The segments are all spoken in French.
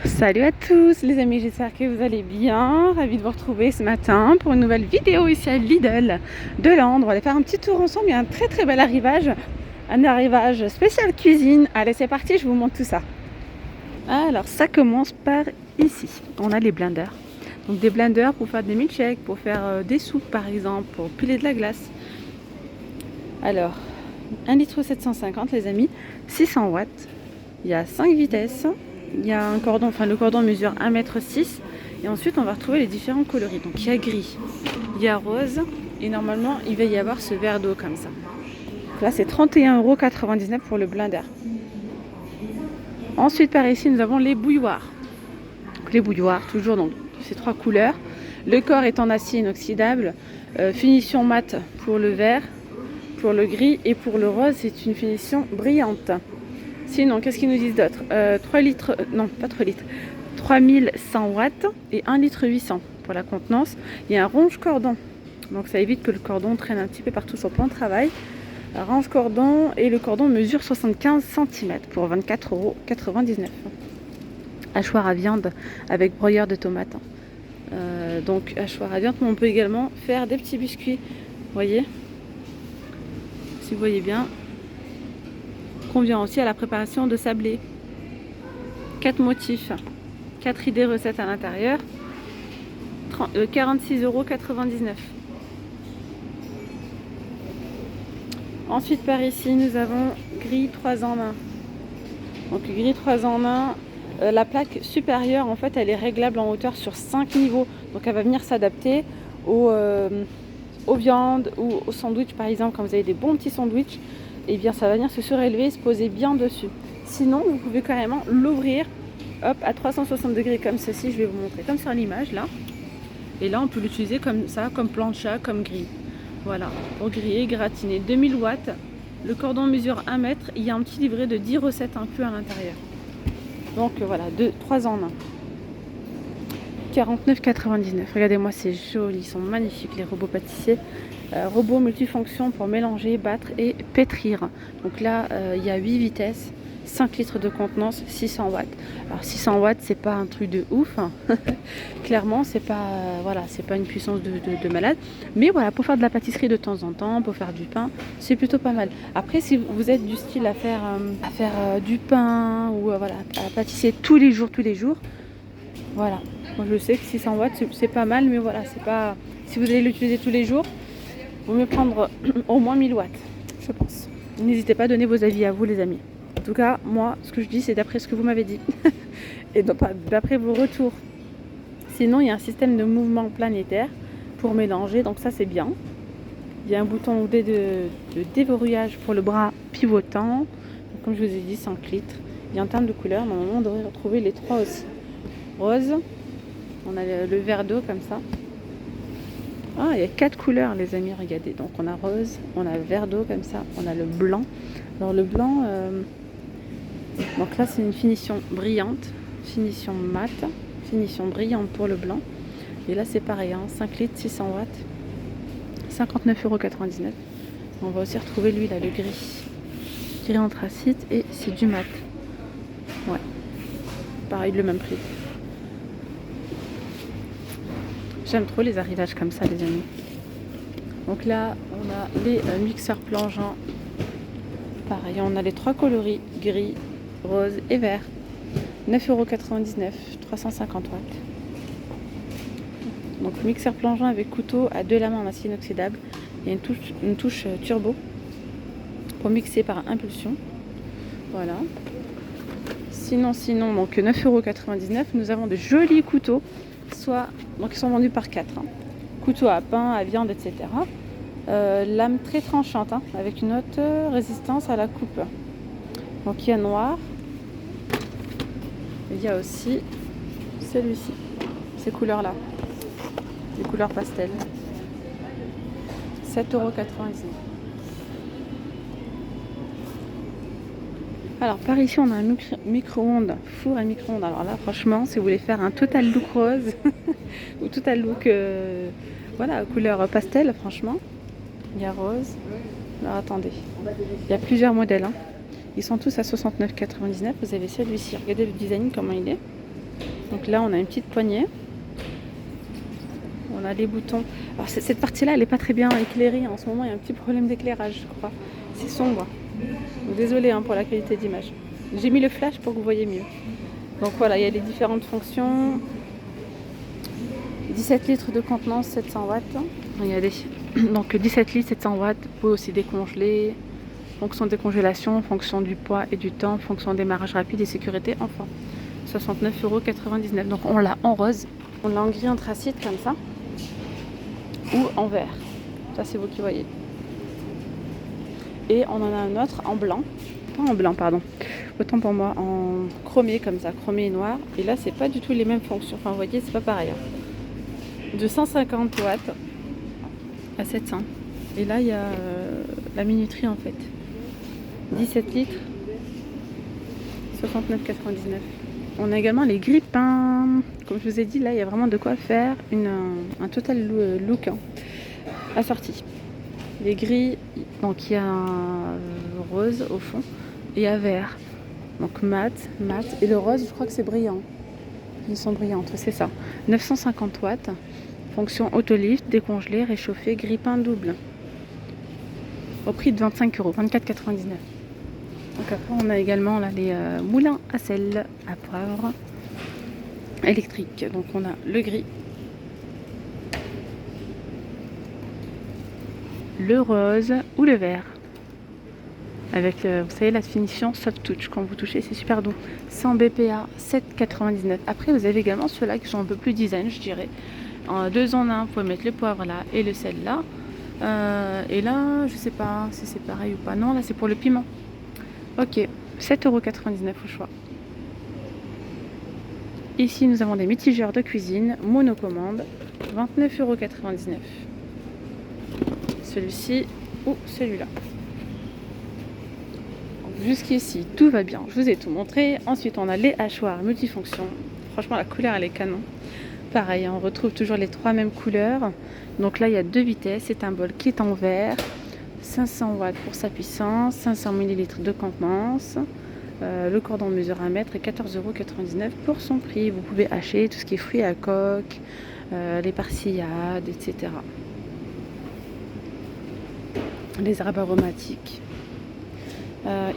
Salut à tous les amis, j'espère que vous allez bien. Ravie de vous retrouver ce matin pour une nouvelle vidéo ici à Lidl de Londres. On va aller faire un petit tour ensemble, il y a un très bel arrivage. Un arrivage spécial cuisine. Allez, c'est parti, je vous montre tout ça. Alors ça commence par ici. On a les blenders. Donc des blenders pour faire des milkshakes, pour faire des soupes par exemple, pour piler de la glace. Alors, 1,750 litre les amis, 600 watts. Il y a 5 vitesses. Il y a un cordon, le cordon mesure 1,6 m. Et ensuite, on va retrouver les différents coloris. Donc, il y a gris, il y a rose. Et normalement, il va y avoir ce verre d'eau comme ça. Donc là, c'est 31,99 € pour le blender. Ensuite, par ici, nous avons les bouilloires. Donc, les bouilloires, toujours dans ces 3 couleurs. Le corps est en acier inoxydable. Finition mate pour le vert, pour le gris. Et pour le rose, c'est une finition brillante. Sinon, qu'est-ce qu'ils nous disent d'autre 3 litres, non pas 3 litres, 3100 watts et 1,8 litre pour la contenance. Il y a un ronge-cordon, donc ça évite que le cordon traîne un petit peu partout sur le plan de travail. Un range-cordon et le cordon mesure 75 cm pour 24,99 €. Hachoir à viande avec broyeur de tomates. Donc hachoir à viande, mais on peut également faire des petits biscuits, vous voyez, si vous voyez bien. Convient aussi à la préparation de sablés. 4 motifs, 4 idées recettes à l'intérieur, 46,99 €. Ensuite par ici nous avons grille 3 en 1. Donc grille 3 en 1, la plaque supérieure en fait elle est réglable en hauteur sur 5 niveaux. Donc elle va venir s'adapter aux viandes ou aux sandwichs par exemple. Quand vous avez des bons petits sandwichs, et bien ça va venir se surélever et se poser bien dessus. Sinon vous pouvez carrément l'ouvrir, hop, à 360 degrés comme ceci. Je vais vous montrer comme sur l'image là. Et là on peut l'utiliser comme ça, comme plancha, comme grille. Voilà, pour griller, gratiner. 2000 watts, le cordon mesure 1 mètre. Il y a un petit livret de 10 recettes inclus à l'intérieur. Donc voilà, 3 en 1. 49,99 €. Regardez-moi, c'est joli, ils sont magnifiques les robots pâtissiers. Robot multifonction pour mélanger, battre et pétrir. Donc là, il y a 8 vitesses, 5 litres de contenance, 600 watts. Alors 600 watts, c'est pas un truc de ouf. Hein. Clairement, c'est pas, c'est pas une puissance de malade. Mais voilà, pour faire de la pâtisserie de temps en temps, pour faire du pain, c'est plutôt pas mal. Après, si vous êtes du style à faire du pain ou à pâtisser tous les jours, voilà. Moi, je sais que 600 watts, c'est pas mal, mais voilà, c'est pas. Si vous allez l'utiliser tous les jours, il vaut mieux prendre au moins 1000 watts, je pense. N'hésitez pas à donner vos avis à vous, les amis. En tout cas, moi, ce que je dis, c'est d'après ce que vous m'avez dit. Et non pas d'après vos retours. Sinon, il y a un système de mouvement planétaire pour mélanger, donc ça, c'est bien. Il y a un bouton de déverrouillage pour le bras pivotant. Donc, comme je vous ai dit, 5 litres. Et en termes de couleurs, normalement, on devrait retrouver les 3 aussi. Rose, on a le verre d'eau comme ça. Ah, il y a 4 couleurs les amis, regardez. Donc on a rose, on a vert d'eau comme ça, on a le blanc. Alors le blanc, donc là c'est une finition brillante, finition mat, finition brillante pour le blanc. Et là c'est pareil, 5 litres, 600 watts, 59,99 €. On va aussi retrouver lui là, le gris anthracite, et c'est du mat. Ouais, pareil, le même prix. J'aime trop les arrivages comme ça, les amis. Donc là, on a les mixeurs plongeants. Pareil, on a les 3 coloris, gris, rose et vert. 9,99 €, 350 watts. Donc mixeur plongeant avec couteau à 2 lames en acier inoxydable. Il y a une touche turbo pour mixer par impulsion. Voilà. Sinon, donc 9,99 €, nous avons de jolis couteaux. Donc ils sont vendus par 4. Couteau à pain, à viande, etc. Lame très tranchante, avec une haute résistance à la coupe. Donc il y a noir. Il y a aussi celui-ci. Ces couleurs-là. Les couleurs pastel. 7,99 €. Alors par ici on a un micro-ondes, four à micro-ondes. Alors là franchement, si vous voulez faire un total look rose ou total look couleur pastel, franchement, il y a rose. Alors attendez, il y a plusieurs modèles. Ils sont tous à 69,99 €. Vous avez celui-ci, regardez le design comment il est. Donc là, on a une petite poignée. On a les boutons. Alors cette partie-là, elle n'est pas très bien éclairée. En ce moment, il y a un petit problème d'éclairage, je crois. C'est sombre. Donc, désolée hein, pour la qualité d'image. J'ai mis le flash pour que vous voyez mieux. Donc voilà, il y a les différentes fonctions. 17 litres de contenance, 700 watts. Regardez. Donc 17 litres, 700 watts. Vous pouvez aussi décongeler. Fonction de décongélation, fonction du poids et du temps, fonction de démarrage rapide et sécurité, enfin. 69,99 €. Donc on l'a en rose. On l'a en gris anthracite comme ça. Ou en vert. Ça c'est vous qui voyez. Et on en a un autre en blanc. Pas en blanc, pardon. Autant pour moi, en chromé comme ça, chromé et noir. Et là, c'est pas du tout les mêmes fonctions. Enfin, vous voyez, c'est pas pareil. Hein. De 150 watts à 700. Et là, il y a la minuterie en fait. 17 litres, 69,99 €. On a également les grippins. Comme je vous ai dit, là, il y a vraiment de quoi faire un total look hein, assorti. Les gris, donc il y a un rose au fond et un vert. Donc mat. Et le rose, je crois que c'est brillant. Ils sont brillantes, c'est ça. 950 watts. Fonction autolift, décongelé, réchauffé, grippin double. Au prix de 25 €, 24,99 €. Donc après, on a également là, les moulins à sel, à poivre, électriques. Donc on a le gris, le rose ou le vert. Avec, vous savez, la finition soft touch. Quand vous touchez, c'est super doux. 100 BPA, 7,99 €. Après, vous avez également ceux-là qui sont un peu plus design, je dirais. En 2 en 1, vous pouvez mettre le poivre là et le sel là. Et là, je sais pas si c'est pareil ou pas. Non, là, c'est pour le piment. Ok, 7,99 € au choix. Ici, nous avons des mitigeurs de cuisine, monocommande, 29,99 €. Celui-ci ou celui-là. Jusqu'ici, tout va bien. Je vous ai tout montré. Ensuite, on a les hachoirs multifonctions. Franchement, la couleur, elle est canon. Pareil, on retrouve toujours les 3 mêmes couleurs. Donc là, il y a 2 vitesses. C'est un bol qui est en verre. 500 watts pour sa puissance, 500 ml de contenance. Le cordon mesure 1 mètre et 14,99 € pour son prix. Vous pouvez hacher tout ce qui est fruits à coque, les persillades, etc. Les herbes aromatiques.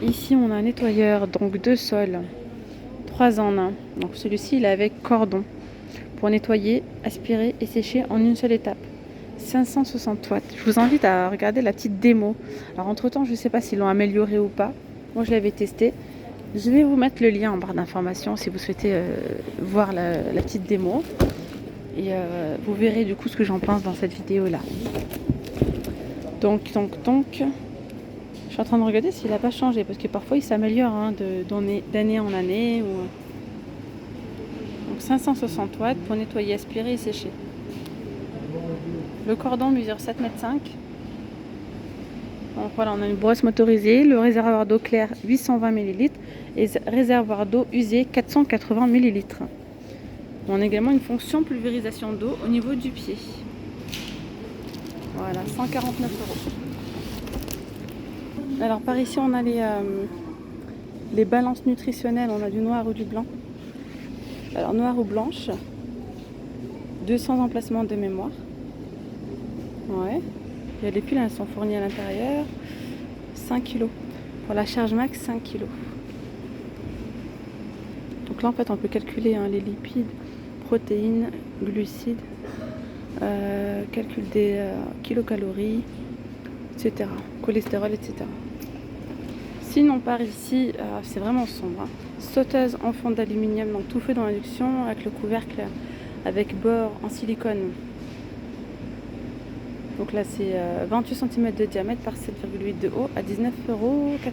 Ici, on a un nettoyeur donc de sol, 3 en 1. Donc celui-ci, il est avec cordon pour nettoyer, aspirer et sécher en une seule étape. 560 watts. Je vous invite à regarder la petite démo. Alors entre temps, je ne sais pas s'ils l'ont amélioré ou pas. Moi, je l'avais testé. Je vais vous mettre le lien en barre d'informations si vous souhaitez voir la petite démo. Et vous verrez du coup ce que j'en pense dans cette vidéo-là. Donc, je suis en train de regarder s'il n'a pas changé. Parce que parfois, il s'améliore hein, d'année en année. Donc 560 watts pour nettoyer, aspirer et sécher. Le cordon mesure 7,5 m. Donc voilà, on a une brosse motorisée, le réservoir d'eau claire 820 ml et réservoir d'eau usée 480 ml. On a également une fonction pulvérisation d'eau au niveau du pied. Voilà, 149 €. Alors par ici, on a les balances nutritionnelles, on a du noir ou du blanc. Alors noir ou blanche, 200 emplacements de mémoire. Ouais. Il y a les piles, elles sont fournies à l'intérieur. 5 kg. Pour la charge max, 5 kg. Donc là, en fait, on peut calculer hein, les lipides, protéines, glucides, calcul des kilocalories, etc. Cholestérol, etc. Sinon, par ici, c'est vraiment sombre. Hein. Sauteuse en fond d'aluminium, donc tout fait dans l'induction, avec le couvercle avec bord en silicone. Donc là, c'est 28 cm de diamètre par 7,8 de haut à 19,99 €.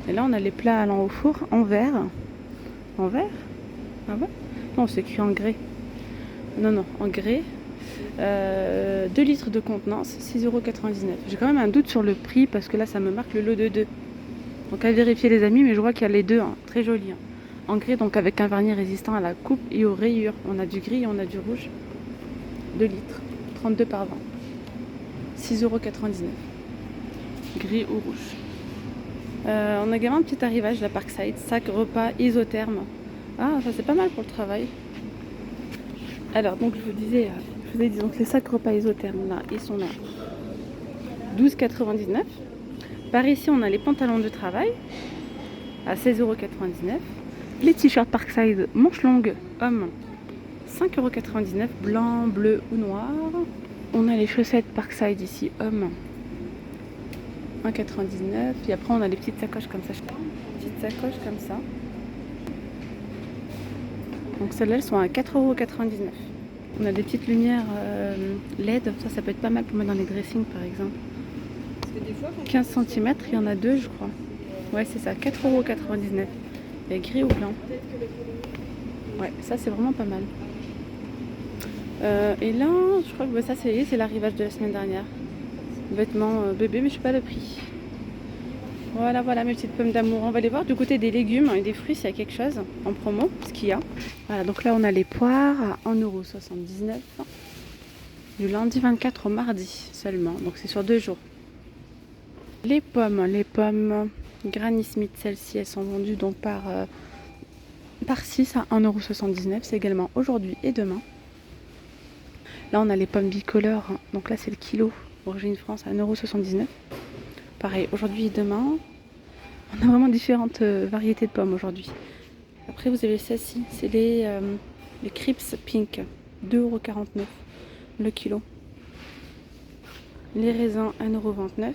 Et là, on a les plats allant au four en verre. En verre? Ah ouais? Non, c'est écrit en grès. Non, en grès. 2 litres de contenance, 6,99 €. J'ai quand même un doute sur le prix parce que là, ça me marque le lot de 2. Donc à vérifier les amis, mais je vois qu'il y a les deux. Hein. Très joli. Hein. En grès, donc avec un vernis résistant à la coupe et aux rayures. On a du gris et on a du rouge. 2 litres, 32 par 20, 6,99 €, gris ou rouge. On a également un petit arrivage, la Parkside, sac repas isotherme, Ah, ça c'est pas mal pour le travail. Alors, donc je vous ai dit donc les sacs repas isothermes là, ils sont là 12,99 €. Par ici, on a les pantalons de travail à 16,99 €. Les t-shirts Parkside manches longues hommes 5,99 €, blanc, bleu ou noir. On a les chaussettes Parkside ici hommes 1,99 €. Et après, on a les petites sacoches comme ça. Petites sacoches comme ça. Donc celles-là, elles sont à 4,99 €. On a des petites lumières LED, ça peut être pas mal pour mettre dans les dressings par exemple. 15 cm, il y en a deux je crois. Ouais c'est ça, 4,99 €. Il y a gris ou blanc. Ouais, ça c'est vraiment pas mal. Et là, je crois que ça c'est l'arrivage de la semaine dernière. Vêtements bébé, mais je sais pas le prix. Voilà, voilà mes petites pommes d'amour. On va aller voir du côté des légumes et des fruits s'il y a quelque chose en promo, ce qu'il y a. Voilà, donc là on a les poires à 1,79 €. Du lundi 24 au mardi seulement, donc c'est sur 2 jours. Les pommes Granny Smith, celles-ci elles sont vendues donc par 6 à 1,79 €. C'est également aujourd'hui et demain. Là on a les pommes bicolores, donc là c'est le kilo, origine France à 1,79 €. Pareil, aujourd'hui et demain. On a vraiment différentes variétés de pommes aujourd'hui. Après vous avez celle-ci, c'est les Crips Pink, 2,49 € le kilo. Les raisins 1,29 €.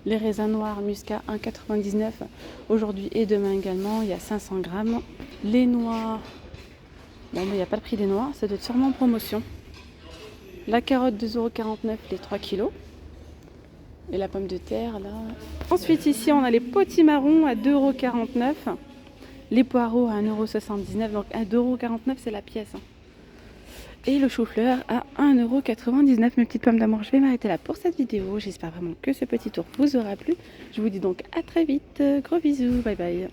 Les raisins noirs muscat 1,99 € aujourd'hui et demain également. Il y a 500 grammes. Les noix, bon, mais il n'y a pas le prix des noix, ça doit être sûrement en promotion. La carotte 2,49 € les 3 kilos. Et la pomme de terre là. Ensuite ici on a les potimarrons à 2,49 €. Les poireaux à 1,79 €. Donc à 2,49 € c'est la pièce. Et le chou-fleur à 1,99 €. Mes petites pommes d'amour, je vais m'arrêter là pour cette vidéo. J'espère vraiment que ce petit tour vous aura plu. Je vous dis donc à très vite. Gros bisous, bye bye.